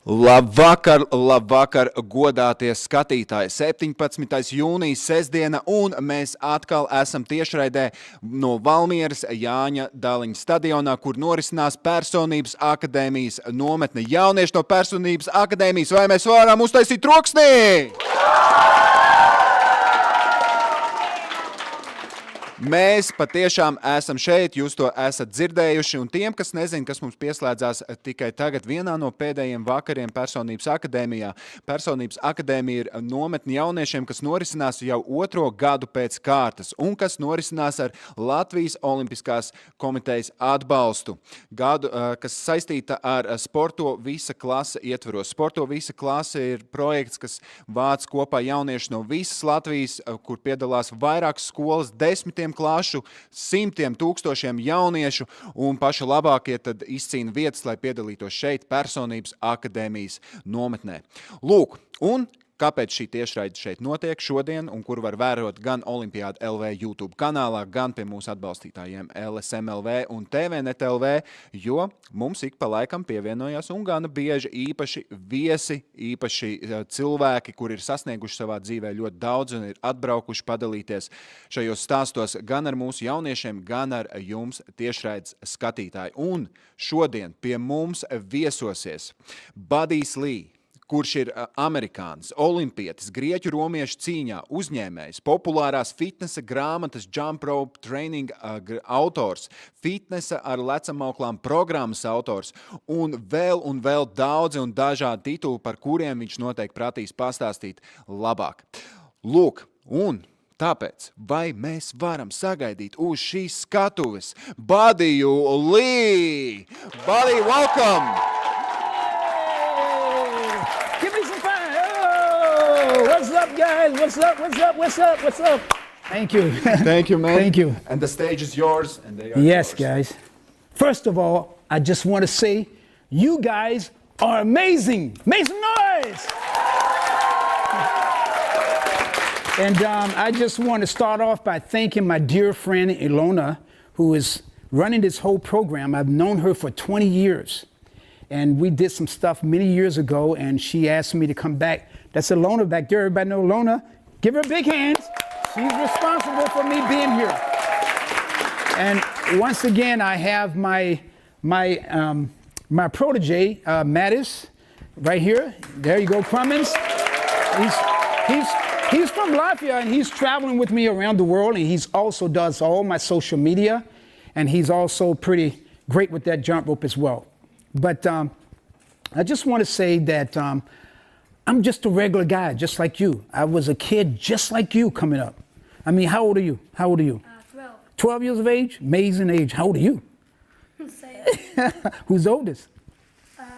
Labvakar, labvakar, godātie skatītāji! 17. jūnijas sestdiena, un mēs atkal esam tiešraidē no Valmieras Jāņa Daliņa stadionā, kur norisinās Personības akadēmijas nometne. Jaunieši no Personības akadēmijas, vai mēs varam uztaisīt troksnī? Mēs patiešām esam šeit, jūs to esat dzirdējuši, un tiem, kas nezin, kas mums pieslēdzās tikai tagad vienā no pēdējiem vakariem Personības akadēmijā. Personības akadēmija ir nometne jauniešiem, kas norisinās jau 2. gadu pēc kārtas, un kas norisinās ar Latvijas olimpiskās komitejas atbalstu. Gadu, kas saistīta ar Sporto visa klase ietvaros. Sporto visa klase ir projekts, kas vāc kopā jaunieši no visas Latvijas, kur piedalās vairākas skolas, 10 klāšu, 100 tūkstošiem jauniešu, un paši labākie tad izcīna vietas, lai piedalītos šeit Personības akadēmijas nometnē. Lūk, un kāpēc šī tiešraide šeit notiek šodien, un kur var vērot gan Olimpiāda LV YouTube kanālā, gan pie mūsu atbalstītājiem LSM LV un TVNet LV, jo mums ik pa laikam pievienojās un gana bieži īpaši viesi, īpaši cilvēki, kuri ir sasnieguši savā dzīvē ļoti daudz un ir atbraukuši padalīties šajos stāstos gan ar mūsu jauniešiem, gan ar jums tiešraides skatītāji. Un šodien pie mums viesosies Badijs Lī, kurš ir amerikānis, olimpietis, grieķu-romiešu cīņā, uzņēmējs, populārās fitnesa, grāmatas, jump rope training autors, fitnesa ar lecamauklām programmas autors un vēl daudzi un dažādi tituli, par kuriem viņš noteikti prātīs pastāstīt labāk. Lūk, un tāpēc, vai mēs varam sagaidīt uz šīs skatuves Badiju Lī? Badiju, welcome! Give me some fire. Oh, what's up, guys? What's up? What's up? What's up? What's up? Thank you. Thank you, man. Thank you. And the stage is yours. And they are Yes, yours. guys. First of all, I just want to say you guys are amazing. Make some noise. And I just want to start off by thanking my dear friend Ilona, who is running this whole program. I've known her for 20 years. And we did some stuff many years ago, and she asked me to come back. That's Ilona back there. Everybody know Ilona? Give her big hands. She's responsible for me being here. And once again, I have my protege, Badijs, right here. There you go, Cummins. He's from Latvia, and he's traveling with me around the world, and he's also does all my social media, and he's also pretty great with that jump rope as well. But I just want to say that I'm just a regular guy, just like you. I was a kid just like you coming up. I mean, how old are you? How old are you? 12. 12 years of age? Amazing age. How old are you? 7. Who's oldest?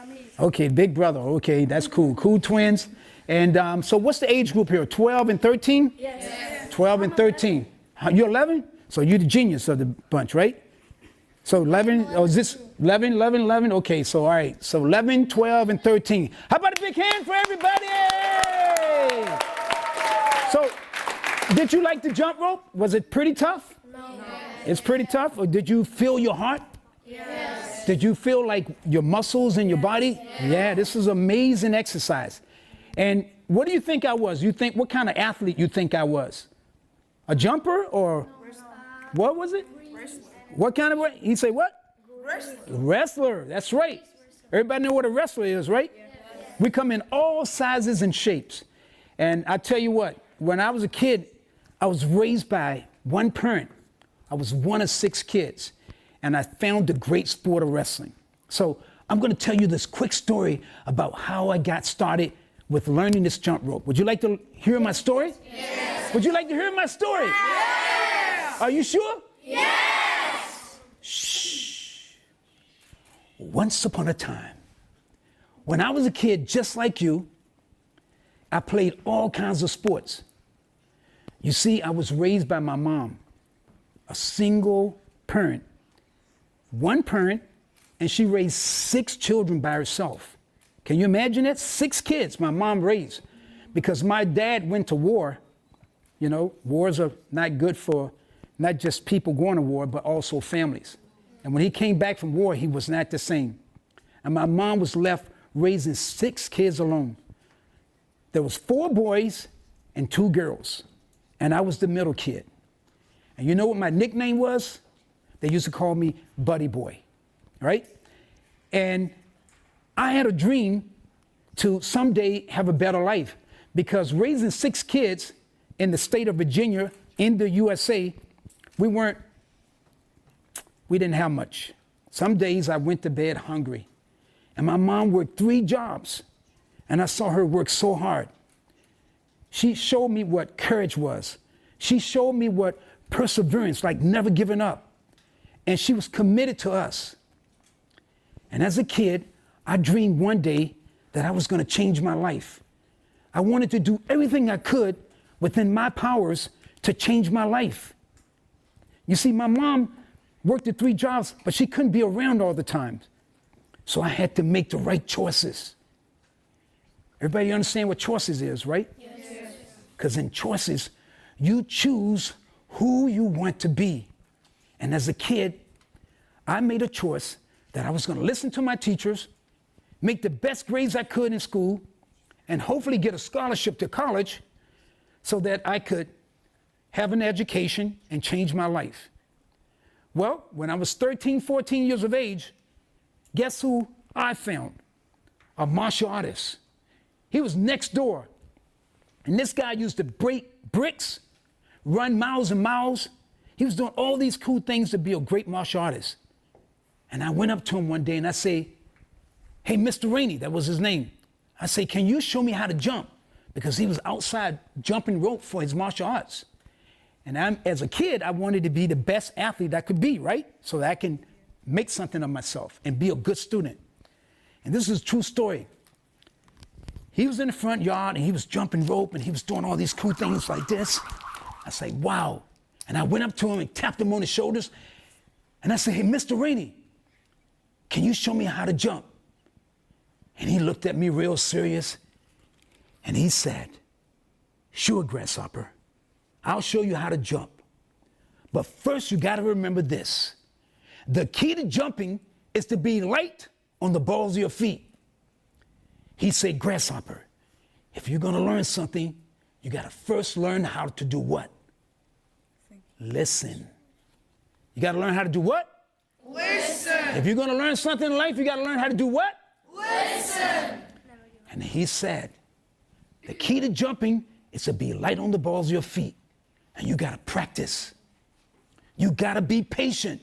Me. Okay, big brother. Okay, that's cool. Cool twins. And so what's the age group here? 12 and 13? Yes. 12 and 13. You're 11? So you're the genius of the bunch, right? So 11, oh, is this 11? Okay, so all right. So 11, 12, and 13. How about a big hand for everybody? So, did you like the jump rope? Was it pretty tough? No. It's pretty tough? Or did you feel your heart? Yes. Did you feel like your muscles in your body? Yes. Yeah, this is amazing exercise. And what do you think I was? What kind of athlete you think I was? A jumper or what was it? What kind of, he say what? Wrestler, that's right. Everybody know what a wrestler is, right? Yes. We come in all sizes and shapes. And I tell you what, when I was a kid, I was raised by one parent. I was one of 6 kids. And I found the great sport of wrestling. So I'm going to tell you this quick story about how I got started with learning this jump rope. Would you like to hear my story? Yes. Would you like to hear my story? Yes. Are you sure? Yes. Shh. Once upon a time, when I was a kid just like you, I played all kinds of sports. You see, I was raised by my mom, a single parent, one parent, and she raised 6 children by herself. Can you imagine that? 6 kids my mom raised, because my dad went to war. You know, wars are not good for not just people going to war, but also families. And when he came back from war, he was not the same. And my mom was left raising 6 kids alone. There was 4 boys and 2 girls, and I was the middle kid. And you know what my nickname was? They used to call me Buddy Boy, right? And I had a dream to someday have a better life, because raising 6 kids in the state of Virginia, in the USA, we didn't have much. Some days I went to bed hungry, and my mom worked 3 jobs, and I saw her work so hard. She showed me what courage was. She showed me what perseverance, like never giving up. And she was committed to us. And as a kid, I dreamed one day that I was going to change my life. I wanted to do everything I could within my powers to change my life. You see, my mom worked at 3 jobs, but she couldn't be around all the time. So I had to make the right choices. Everybody understand what choices is, right? Yes. Because in choices, you choose who you want to be. And as a kid, I made a choice that I was going to listen to my teachers, make the best grades I could in school, and hopefully get a scholarship to college so that I could have an education and change my life. Well, when I was 13, 14 years of age, guess who I found? A martial artist. He was next door. And this guy used to break bricks, run miles and miles. He was doing all these cool things to be a great martial artist. And I went up to him one day and I say, "Hey, Mr. Rainey," that was his name. I say, "Can you show me how to jump?" Because he was outside jumping rope for his martial arts. And as a kid, I wanted to be the best athlete I could be, right? So that I can make something of myself and be a good student. And this is a true story. He was in the front yard and he was jumping rope and he was doing all these cool things like this. I say, "Wow." And I went up to him and tapped him on the shoulders. And I said, "Hey, Mr. Rainey, can you show me how to jump?" And he looked at me real serious. And he said, "Sure, Grasshopper, I'll show you how to jump. But first, you got to remember this. The key to jumping is to be light on the balls of your feet." He said, "Grasshopper, if you're going to learn something, you got to first learn how to do what? Listen. You got to learn how to do what? Listen. If you're going to learn something in life, you got to learn how to do what? Listen. And he said, the key to jumping is to be light on the balls of your feet. And you got to practice. You got to be patient.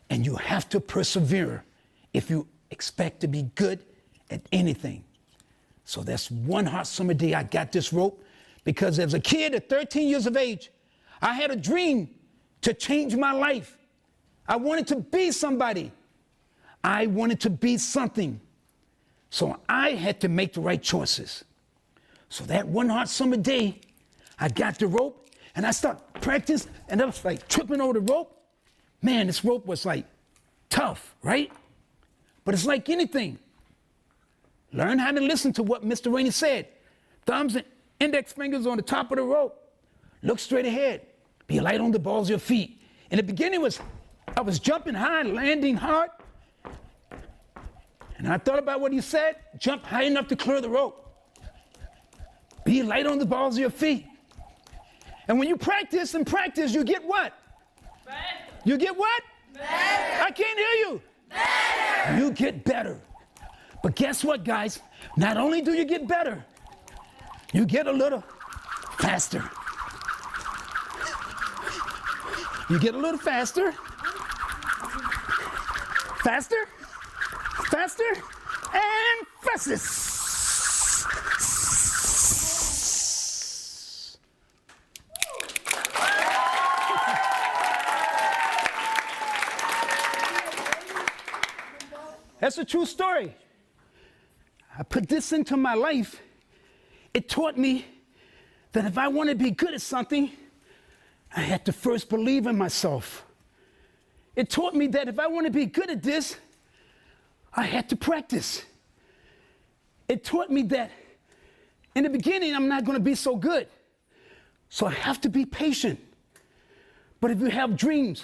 And you have to persevere if you expect to be good at anything." So that's one hot summer day I got this rope, because as a kid at 13 years of age, I had a dream to change my life. I wanted to be somebody. I wanted to be something. So I had to make the right choices. So that one hot summer day, I got the rope and I started practicing, and I was like tripping over the rope. Man, this rope was like tough, right? But it's like anything. Learn how to listen to what Mr. Rainey said. Thumbs and index fingers on the top of the rope. Look straight ahead. Be light on the balls of your feet. In the beginning I was jumping high, landing hard. And I thought about what he said. Jump high enough to clear the rope. Be light on the balls of your feet. And when you practice and practice, you get what? Better. You get what? Better. I can't hear you. Better. You get better. But guess what, guys? Not only do you get better, you get a little faster. You get a little faster. Faster. Faster. And fastest. That's a true story. I put this into my life. It taught me that if I want to be good at something, I had to first believe in myself. It taught me that if I want to be good at this, I had to practice. It taught me that in the beginning, I'm not going to be so good. So I have to be patient. But if you have dreams,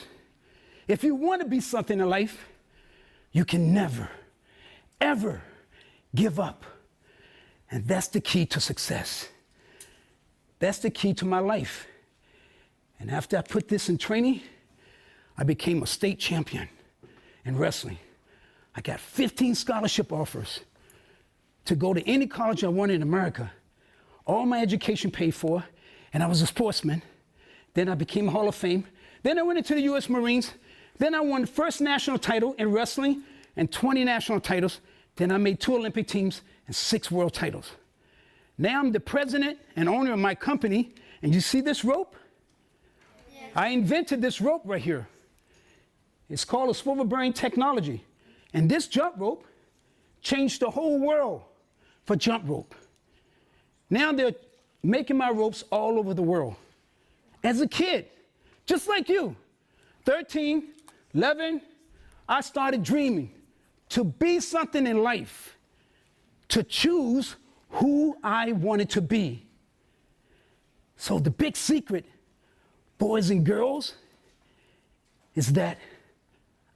if you want to be something in life, you can never, ever, give up. And that's the key to success. That's the key to my life. And after I put this in training, I became a state champion in wrestling. I got 15 scholarship offers to go to any college I wanted in America. All my education paid for, and I was a sportsman. Then I became a Hall of Fame. Then I went into the U.S. Marines. Then I won the first national title in wrestling and 20 national titles. Then I made 2 Olympic teams and 6 world titles. Now I'm the president and owner of my company, and you see this rope? Yes. I invented this rope right here. It's called a swivel bearing technology. And this jump rope changed the whole world for jump rope. Now they're making my ropes all over the world. As a kid, just like you, 13, 11, I started dreaming to be something in life, to choose who I wanted to be. So the big secret, boys and girls, is that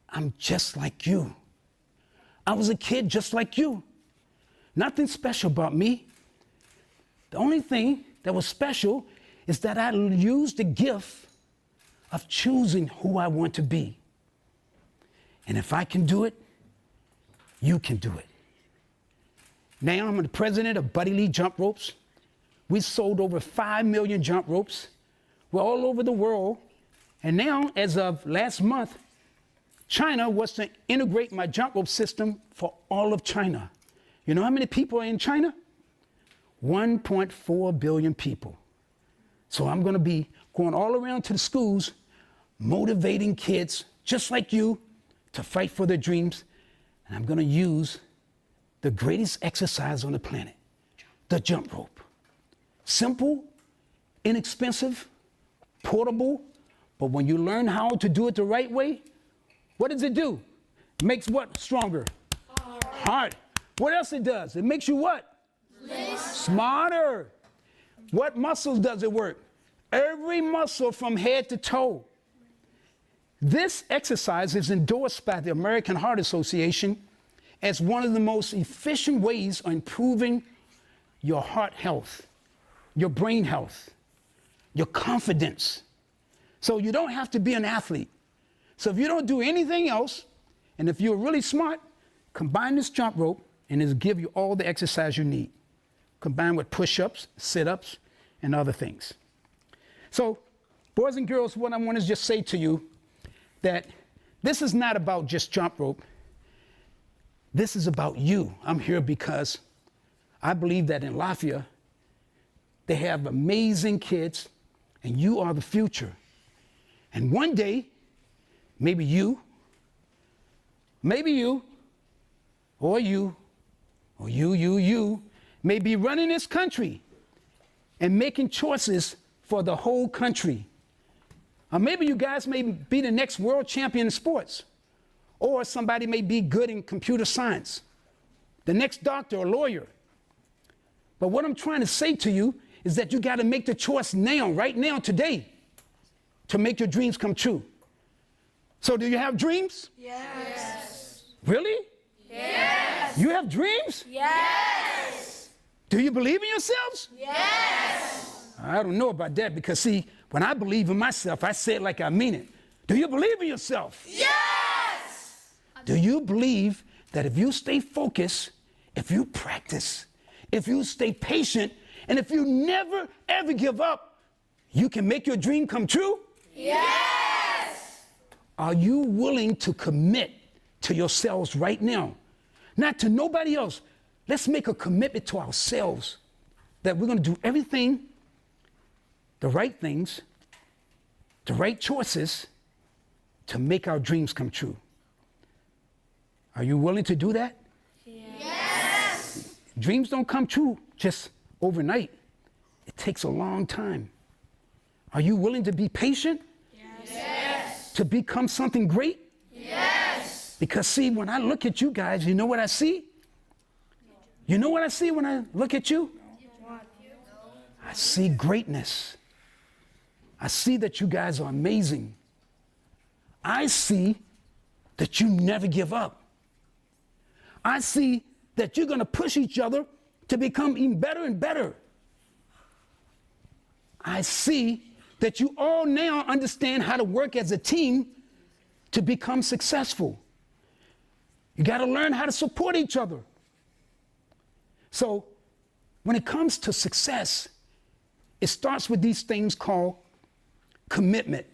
I'm just like you. I was a kid just like you. Nothing special about me. The only thing that was special is that I used the gift of choosing who I want to be. And if I can do it, you can do it. Now I'm the president of Badiju Lī jump ropes. We sold over 5 million jump ropes. We're all over the world. And now, as of last month, China was to integrate my jump rope system for all of China. You know how many people are in China? 1.4 billion people. So I'm going to be going all around to the schools, motivating kids just like you to fight for their dreams. And I'm going to use the greatest exercise on the planet, the jump rope. Simple, inexpensive, portable, but when you learn how to do it the right way, what does it do? It makes what stronger? Hard. What else it does? It makes you what? Smarter. What muscles does it work? Every muscle from head to toe. This exercise is endorsed by the American Heart Association as one of the most efficient ways of improving your heart health, your brain health, your confidence. So you don't have to be an athlete. So if you don't do anything else, and if you're really smart, combine this jump rope and it'll give you all the exercise you need, combined with push-ups, sit-ups, and other things. So, boys and girls, what I want to just say to you, that this is not about just jump rope. This is about you. I'm here because I believe that in Latvia, they have amazing kids, and you are the future. And one day, maybe you, or you may be running this country and making choices for the whole country. Or maybe you guys may be the next world champion in sports. Or somebody may be good in computer science, the next doctor or lawyer. But what I'm trying to say to you is that you got to make the choice now, right now, today, to make your dreams come true. So do you have dreams? Yes. Really? Yes. You have dreams? Yes. Do you believe in yourselves? Yes. I don't know about that because, see, when I believe in myself, I say it like I mean it. Do you believe in yourself? Yes. Do you believe that if you stay focused, if you practice, if you stay patient, and if you never, ever give up, you can make your dream come true? Yes. Are you willing to commit to yourselves right now? Not to nobody else. Let's make a commitment to ourselves that we're going to do everything, the right things, the right choices to make our dreams come true. Are you willing to do that? Yes. Dreams don't come true just overnight. It takes a long time. Are you willing to be patient? Yes. To become something great? Yes. Because see, when I look at you guys, you know what I see? You know what I see when I look at you? I see greatness. I see that you guys are amazing. I see that you never give up. I see that you're going to push each other to become even better and better. I see that you all now understand how to work as a team to become successful. You got to learn how to support each other. So when it comes to success, it starts with these things called commitment.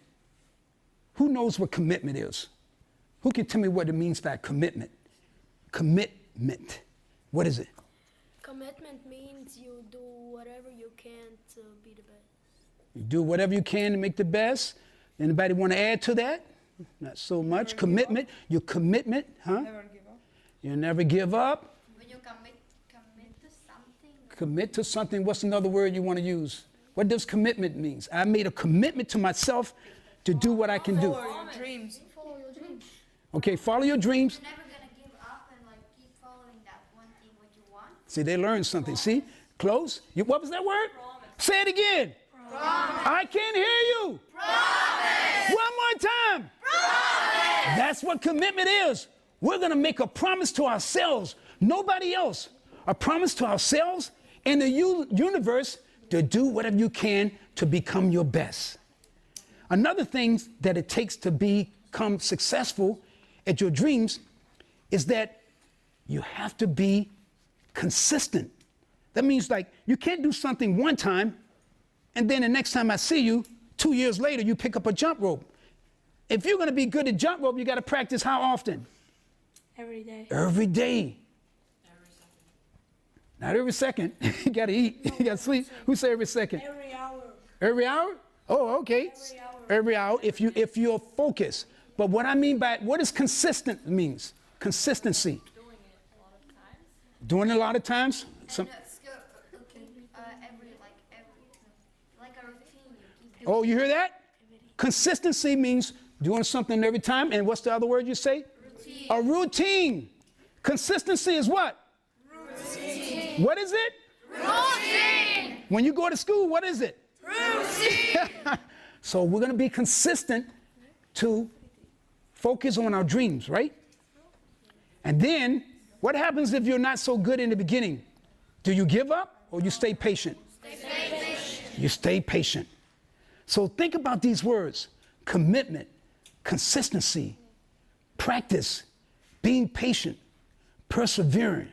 Who knows what commitment is? Who can tell me what it means by commitment? Commitment. What is it? Commitment means you do whatever you can to be the best. You do whatever you can to make the best. Anybody want to add to that? Not so much. Commitment. Your commitment, huh? Never give up. You never give up. When you commit to something. Commit to something. What's another word you want to use? What does commitment mean? I made a commitment to myself to do what I can do. Follow your dreams. Follow your dreams. Okay, follow your dreams. You're never gonna give up and like keep following that one thing what you want. See, they learned something. See? Close. What was that word? Say it again. I can't hear you. Promise. One more time. Promise. That's what commitment is. We're going to make a promise to ourselves, nobody else. A promise to ourselves and the universe to do whatever you can to become your best. Another thing that it takes to become successful at your dreams is that you have to be consistent. That means like you can't do something one time and then the next time I see you, 2 years later, you pick up a jump rope. If you're going to be good at jump rope, you got to practice how often? Every day. Every day. Not every second. You got to eat. You got to sleep. Who say every second? Every hour. Every hour? Oh, okay. Every hour. If you're focused. But what I mean by what does consistent means? Consistency. Doing it a lot of times. Some, Every like a routine. You keep oh, you hear that? Consistency means doing something every time. And what's the other word you say? routine. A routine. Consistency is what? Routine. What is it? Routine. When you go to school, what is it? Routine. So we're going to be consistent to focus on our dreams, right? And then what happens if you're not so good in the beginning? Do you give up or you stay patient? Stay patient. You stay patient. So think about these words: commitment, consistency, practice, being patient, persevering.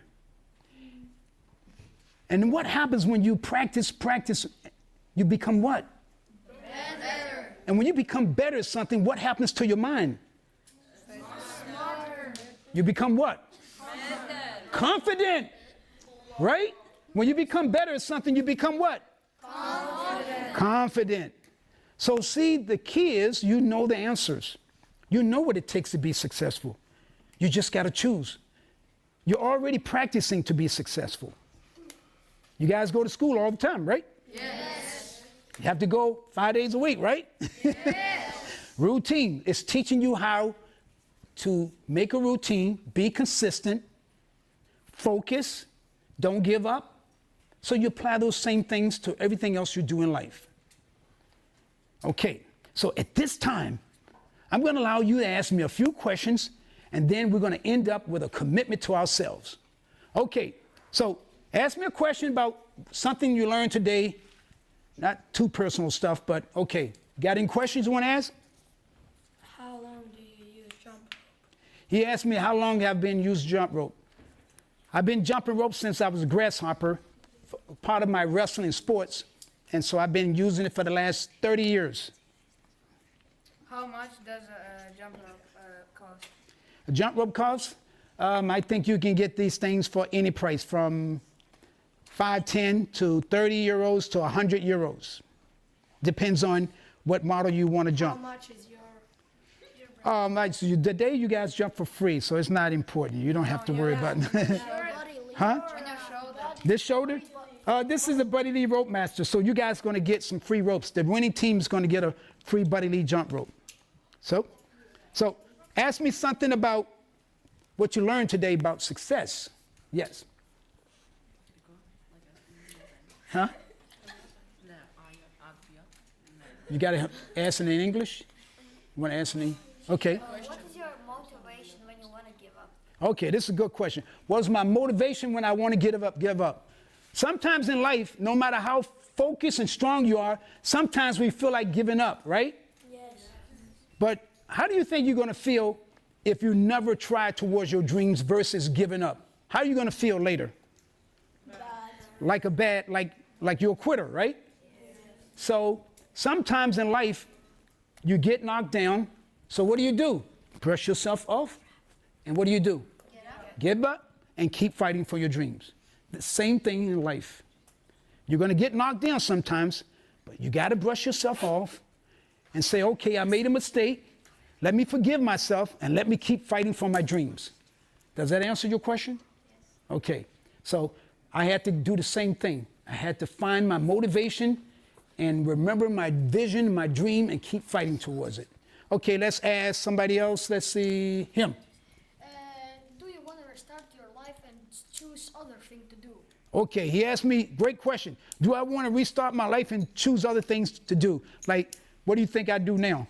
And what happens when you practice, you become what? Better. And when you become better at something, what happens to your mind? Smarter. You become what? Confident. Right? When you become better at something, you become what? Confident. So see, the key is you know the answers. You know what it takes to be successful. You just got to choose. You're already practicing to be successful. You guys go to school all the time, right? Yes. You have to go 5 days a week, right? Yes. Routine is teaching you how to make a routine, be consistent, focus, don't give up. So you apply those same things to everything else you do in life. Okay, so at this time, I'm going to allow you to ask me a few questions, and then we're going to end up with a commitment to ourselves. Okay, so ask me a question about something you learned today. Not too personal stuff, but okay. Got any questions you want to ask? How long do you use jump rope? He asked me how long I've been using jump rope. I've been jumping rope since I was a grasshopper, part of my wrestling sports, and so I've been using it for the last 30 years. How much does a jump rope cost? A jump rope costs? I think you can get these things for any price, from $5.10 to 30 euros to 100 euros. Depends on what model you want to How jump. much is your Like, so the day you guys jump for free, so it's not important. You don't have to worry about it. Huh? On your shoulder. This shoulder? This is a Badiju Lī rope master, so you guys are going to get some free ropes. The winning team is going to get a free Badiju Lī jump rope. So ask me something about what you learned today about success. Yes. Huh? You got to answer in English? You want to answer in? Okay. What is your motivation when you want to give up? Okay, this is a good question. What was my motivation when I want to give up? Sometimes in life, no matter how focused and strong you are, sometimes we feel like giving up, right? Yes. But how do you think you're going to feel if you never try towards your dreams versus giving up? How are you going to feel later? Bad. Like you're a quitter, right? Yes. So sometimes in life, you get knocked down. So what do? Brush yourself off. And what do? Get up and keep fighting for your dreams. The same thing in life. You're going to get knocked down sometimes, but you got to brush yourself off and say, okay, I made a mistake. Let me forgive myself and let me keep fighting for my dreams. Does that answer your question? Yes. Okay. So I had to do the same thing. I had to find my motivation and remember my vision, my dream, and keep fighting towards it. Okay, let's ask somebody else. Let's see him. Do you want to restart your life and choose other thing to do? Okay, he asked me, great question. Do I want to restart my life and choose other things to do? Like, what do you think I do now?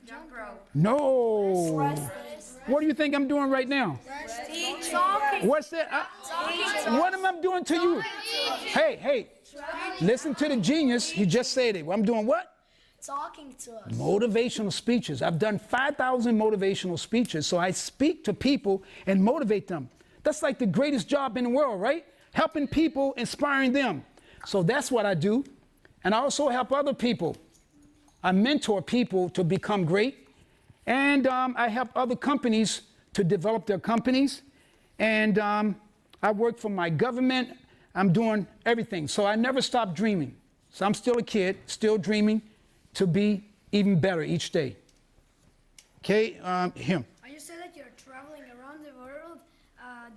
Jump rope. No. What do you think I'm doing right now? Talking. What's that? What am I doing to you? Hey, listen to the genius. He just said it. I'm doing what? Talking to us. Motivational speeches. I've done 5,000 motivational speeches, so I speak to people and motivate them. That's like the greatest job in the world, right? Helping people, inspiring them. So that's what I do. And I also help other people. I mentor people to become great. And I help other companies to develop their companies. And I work for my government. I'm doing everything. So I never stop dreaming. So I'm still a kid, still dreaming to be even better each day. Okay, him. You said that you're traveling around the world.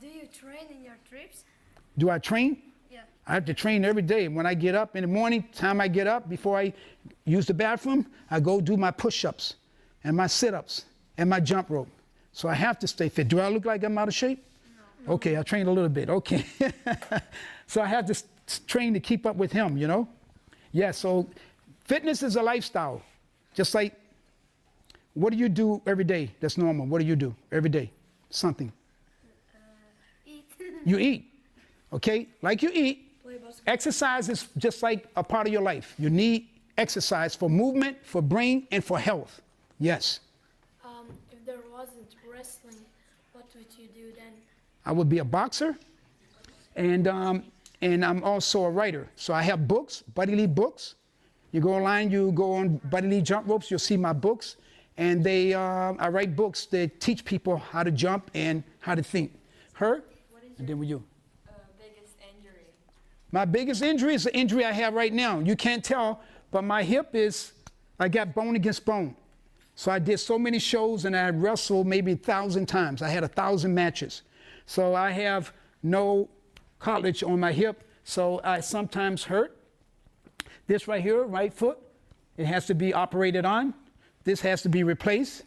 Do you train in your trips? Do I train? Yeah. I have to train every day. When I get up in the morning, time I get up, before I use the bathroom, I go do my push-ups and my sit-ups and my jump rope. So I have to stay fit. Do I look like I'm out of shape? No. Okay, I trained a little bit. Okay. So I have to train to keep up with him, you know? Yeah, so fitness is a lifestyle. Just like, what do you do every day that's normal? What do you do every day? Something. Eat. You eat. Okay? Like you eat. Exercise is just like a part of your life. You need exercise for movement, for brain, and for health. Yes. If there wasn't wrestling, what would you do then? I would be a boxer, and I'm also a writer. So I have books, Badiju Lī books. You go online, you go on Badiju Lī jump ropes, you'll see my books. And I write books that teach people how to jump and how to think. Her? And then with you. Biggest injury? My biggest injury is the injury I have right now. You can't tell, but my hip I got bone against bone. So I did so many shows and I wrestled maybe 1,000 times. I had 1,000 matches. So I have no cartilage on my hip, so I sometimes hurt. This right here, right foot, it has to be operated on. This has to be replaced.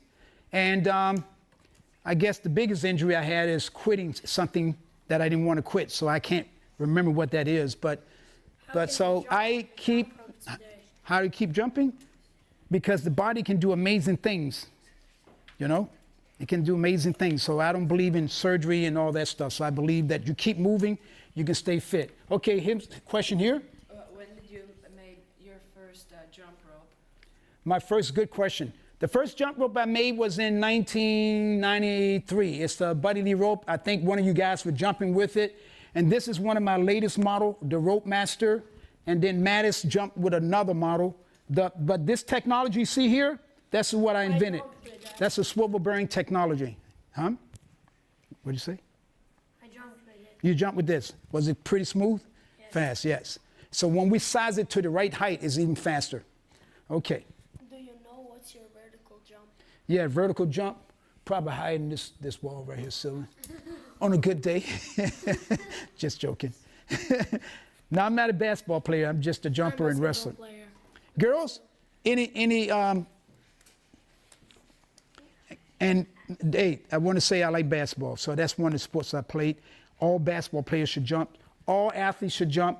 And I guess the biggest injury I had is quitting something that I didn't want to quit. So I can't remember what that is. But so I keep, how do you keep jumping? Because the body can do amazing things, you know? It can do amazing things. So I don't believe in surgery and all that stuff. So I believe that you keep moving, you can stay fit. Okay, here's a question here. When did you make your first jump rope? My first, good question. The first jump rope I made was in 1993. It's the Badiju Lī rope. I think one of you guys were jumping with it. And this is one of my latest model, the Rope Master. And then Mattis jumped with another model. But this technology you see here, that's what I invented. That's a swivel bearing technology. Huh? What'd you say? I jumped with it. You jumped with this. Was it pretty smooth? Yes. Fast, yes. So when we size it to the right height, it's even faster. Okay. Do you know what's your vertical jump? Yeah, vertical jump, probably higher than this wall right here, ceiling. On a good day. Just joking. No, I'm not a basketball player. I'm just a jumper and wrestler. Girls, and hey, I want to say I like basketball. So that's one of the sports I played. All basketball players should jump. All athletes should jump.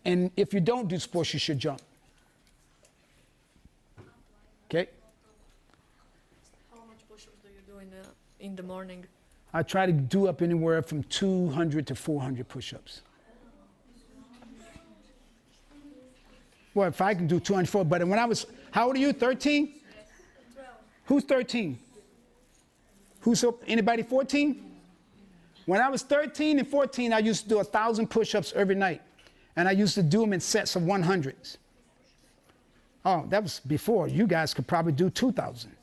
And if you don't do sports, you should jump. Okay? How much push-ups do you do in the morning? I try to do up anywhere from 200 to 400 push-ups. Well, if I can do 204, but when I was, how old are you, 13? 12. Who's 13? Anybody 14? When I was 13 and 14, I used to do 1,000 push-ups every night. And I used to do them in sets of 100s. Oh, that was before. You guys could probably do 2,000.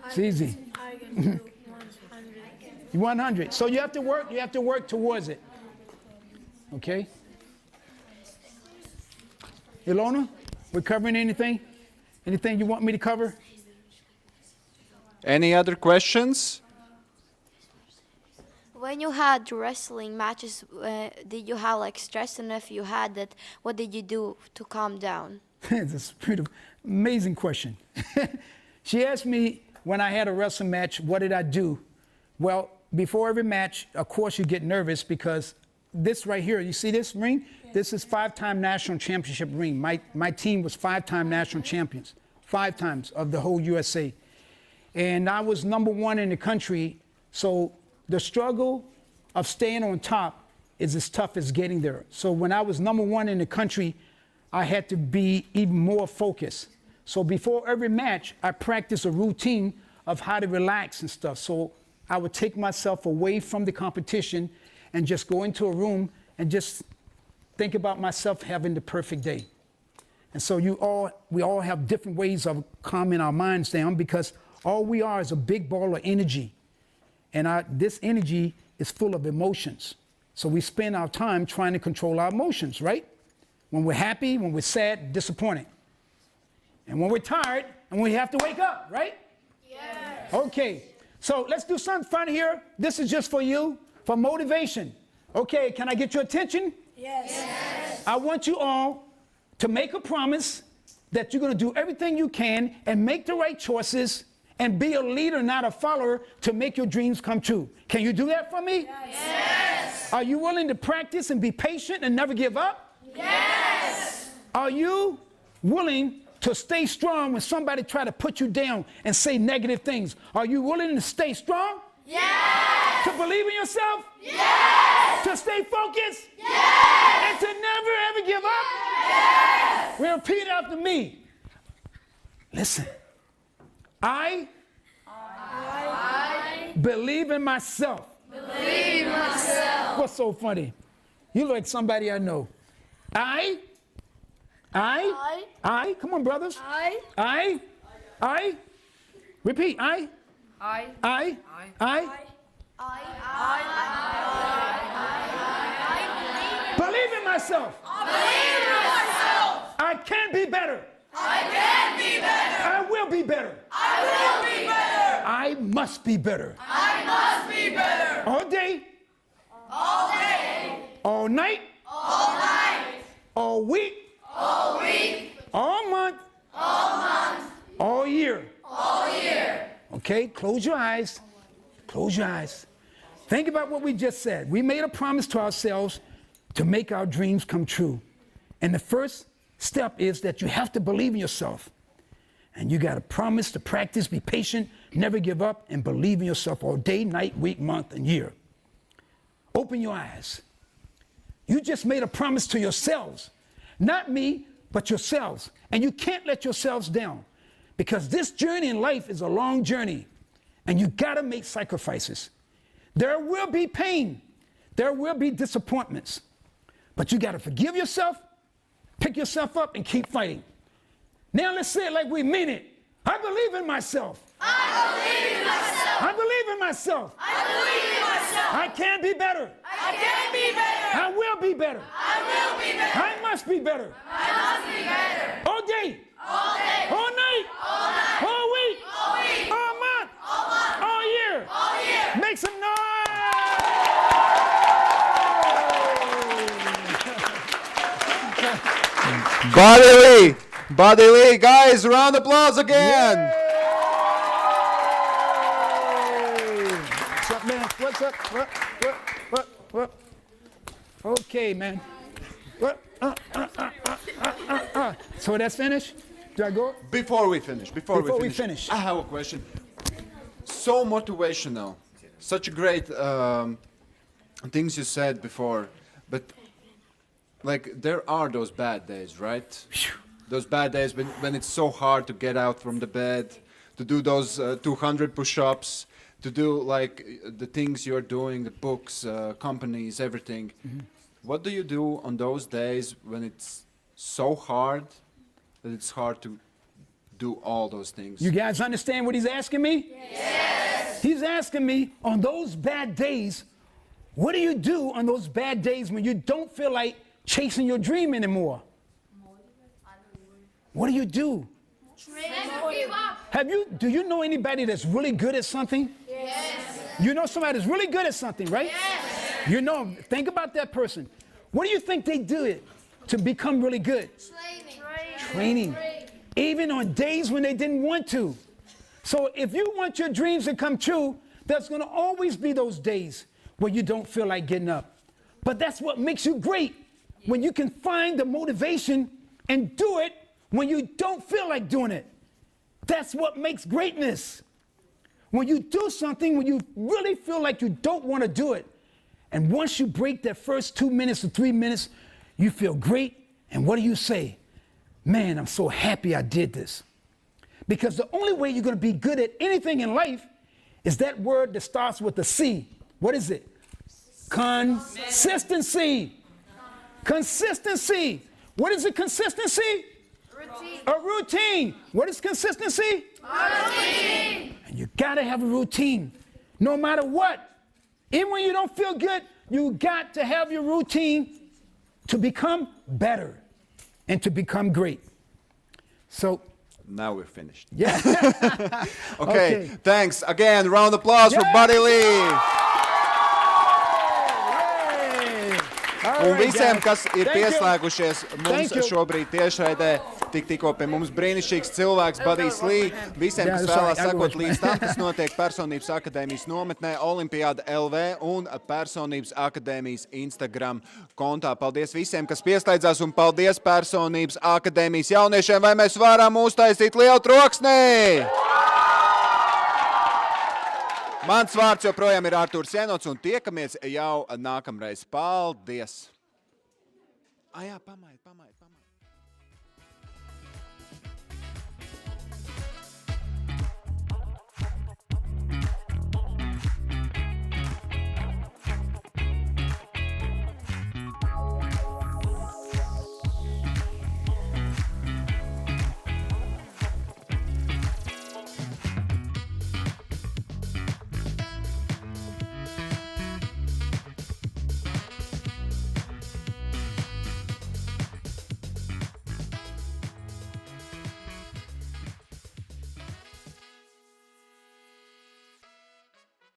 It's easy. I can do 100. 100. So you have to work towards it. Okay? Ilona, we're covering anything? Anything you want me to cover? Any other questions? When you had wrestling matches, did you have like stress? And if you had that, what did you do to calm down? It's a pretty amazing question. She asked me when I had a wrestling match, what did I do? Well, before every match, of course, you get nervous because this right here, you see this ring? Yeah. This is 5-time national championship ring. My team was 5-time national champions, 5 times of the whole USA. And I was #1 in the country, so the struggle of staying on top is as tough as getting there. So when I was #1 in the country, I had to be even more focused. So before every match, I practiced a routine of how to relax and stuff. So I would take myself away from the competition and just go into a room and just think about myself having the perfect day. And so we all have different ways of calming our minds down because all we are is a big ball of energy. And this energy is full of emotions. So we spend our time trying to control our emotions, right? When we're happy, when we're sad, disappointed. And when we're tired, and we have to wake up, right? Yes. Okay, so let's do something fun here. This is just for you, for motivation. Okay, can I get your attention? Yes. I want you all to make a promise that you're going to do everything you can and make the right choices and be a leader, not a follower, to make your dreams come true. Can you do that for me? Yes. Are you willing to practice and be patient and never give up? Yes. Are you willing to stay strong when somebody try to put you down and say negative things? Are you willing to stay strong? Yes. To believe in yourself? Yes. To stay focused? Yes. And to never ever give up? Yes. Repeat after me. Listen. I believe in myself. Believe in myself. What's so funny? You look like somebody I know. I, come on, brothers. I, repeat, I believe in myself. Believe in myself. I can be better. I can be better. I will be better. I will be better. I must be better. I must be better. All day, All day. all night, All night. all week, All week. all month, All month. all year. All year. Okay, close your eyes. Close your eyes. Think about what we just said. We made a promise to ourselves to make our dreams come true. And the first step is that you have to believe in yourself. And you got to promise to practice, be patient, never give up, and believe in yourself all day, night, week, month, and year. Open your eyes. You just made a promise to yourselves. Not me, but yourselves. And you can't let yourselves down. Because this journey in life is a long journey. And you got to make sacrifices. There will be pain. There will be disappointments. But you got to forgive yourself, pick yourself up, and keep fighting. Now let's say it like we mean it. I believe in myself. I believe in myself. I believe in myself. I believe in myself. I can be better. I can be better. I will be better. I will be better. I must be better. I must be better. All day, All day. all night, All night. all week, All week. all month, All month. all year. All year. Make some noise. Badiju Lī. Badiju Lī, guys, round of applause again. What's up, man? What's up? What? Okay, man. What? So that's finished? Do I go? Before we finish, we finish. I have a question. so motivational. Such great things you said before. But like there are those bad days, right? Those bad days when it's so hard to get out from the bed, to do those 200 push-ups, to do like the things you're doing, the books, companies, everything. Mm-hmm. What do you do on those days when it's so hard that it's hard to do all those things? You guys understand what he's asking me? Yes. He's asking me, on those bad days, what do you do on those bad days when you don't feel like chasing your dream anymore? What do you do? Do you know anybody that's really good at something? Yes. You know somebody that's really good at something, right? Yes. You know, think about that person. What do you think they do to become really good? Training. Even on days when they didn't want to. So if you want your dreams to come true, there's going to always be those days where you don't feel like getting up. But that's what makes you great, when you can find the motivation and do it when you don't feel like doing it. That's what makes greatness. When you do something when you really feel like you don't want to do it, and once you break that first 2 minutes or 3 minutes, you feel great, and what do you say? Man, I'm so happy I did this. Because the only way you're going to be good at anything in life is that word that starts with a C. What is it? Consistency. Consistency. What is a consistency? Routine. A routine. What is consistency? A routine. And you got to have a routine, no matter what. Even when you don't feel good, you got to have your routine to become better and to become great. So now we're finished. Yeah. Okay, thanks. Again, round of applause for Badiju Lī. Un visiem, kas ir pieslēgušies mums šobrīd tiešraidē, tikko pie mums brīnišķīgs cilvēks Badijs Lī. Visiem, kas vēlās sakot līdz tam, kas notiek Personības akadēmijas nometnē, Olimpiāda LV un Personības akadēmijas Instagram kontā. Paldies visiem, kas pieslēdzās, un paldies Personības akadēmijas jauniešiem. Vai mēs varam uztaisīt lielu troksni? Mans vārds joprojām ir Autors, un tiekamies jau nākamreiz. Paldies! Jā, pamaid.